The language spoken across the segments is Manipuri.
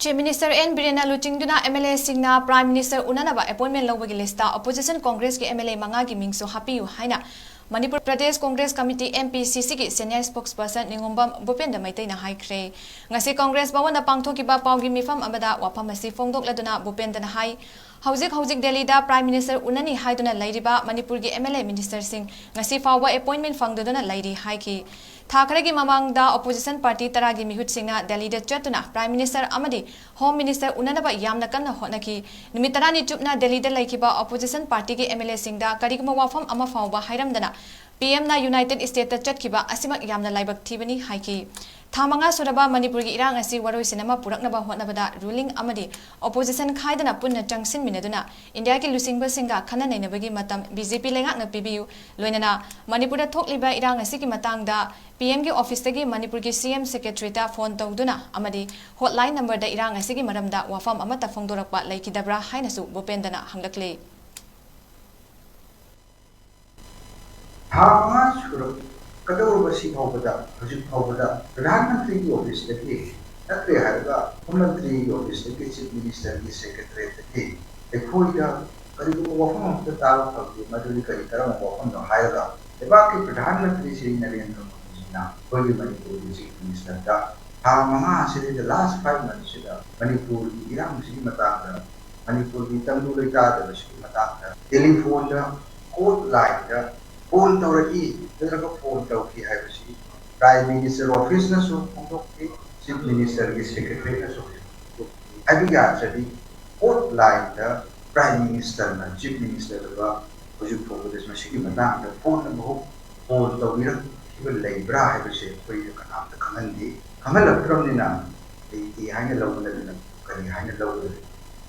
Chief Minister N. Birena Luchingduna MLA Singna Prime Minister Unanaba appointment lawagi lista Opposition Congress ki MLA mangagi mingso happy haina Manipur Pradesh Congress Committee MPCC ki senior spokesperson Ningombam Bupenda Maitena haikre ngasi Congress bawana pangthokiba paugi mifam amada wafam asi fongdokladuna Bupenda na hai Hauzik Delhi da Prime Minister Unani haiduna lairiba Manipur ki MLA Minister Singh ngasi fawa appointment fangdoduna lairi haiki Thakaregi mamangda opposition party taragi mihut singna Delhi da chatuna Prime Minister amadi Home Minister unanaba yamna kanna honaki nimitarani chupna Delhi da laikiba opposition party ki MLA singda kariguma wafam ama fawba hairamdana PM na United States da chatkiba asimak yamna laibak thibani haiki Thamanga suraba Manipur ki irang asi waroi cinema puraknaba hotnabada ruling amadi opposition khaidana punna changsin minaduna India ki lusingba singa khana nainabagi matam BJP lengakna pibiu loinana Manipur da thokliba irang asi ki matangda PM ki office tagi Manipur ki CM secretary ta phone tawduna amadi hotline number da irang asi ki maramda wafam amata phongdorakpa laikidabra hainasu Bupendana hanglakle Thamanga suraba Kadawar basi phawbada hajik phawbada Pradhanmantri ki office tagi natre haraga Mantri ki office tagi Chief Minister ki secretary tagi ekhoida karibu wafam ta taru tawdi maduri kari karam wafam no haraga ebaki Pradhanmantri Shri Narendra Modi na hoyi Manipur ki Chief Minister da Thamanga sidi the last 5 months sida Manipur ki irang sigi matangda Manipur ki tangdu laita da sigi matangda telephone da court line da phone tawraki daga phone tawki haibasi Prime Minister office na so phongdokki Chief Minister ki secretary na so abiga sadi court line da Prime Minister na Chief Minister ba hujuk phongdes masigi matang da phone na mo phone tawira kibal laibra haibasi koi kanam da kangandi kangalapram nina ei haina lawna na kari haina lawna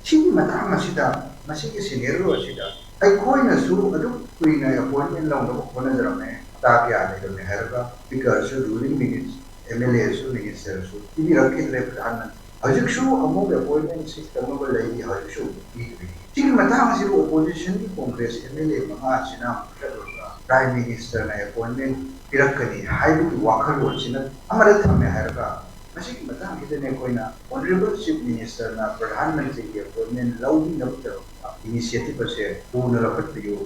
sigi matang masida masigi scenario asida Aikoi su adu kuina appointment long no kona jarame ta kya ne ne herga because ruling minutes MLA su minister su ibi rakhe le pradhan ajik su amo appointment system no lai ajik su tin mata siru opposition ki congress MLA manga china prime minister na appointment pirakani haibu wakhal china amara thame herga masik mata ne koina honorable chief minister na pradhan mantri ki appointment lawi na initiative se पूर्ण रखत पियो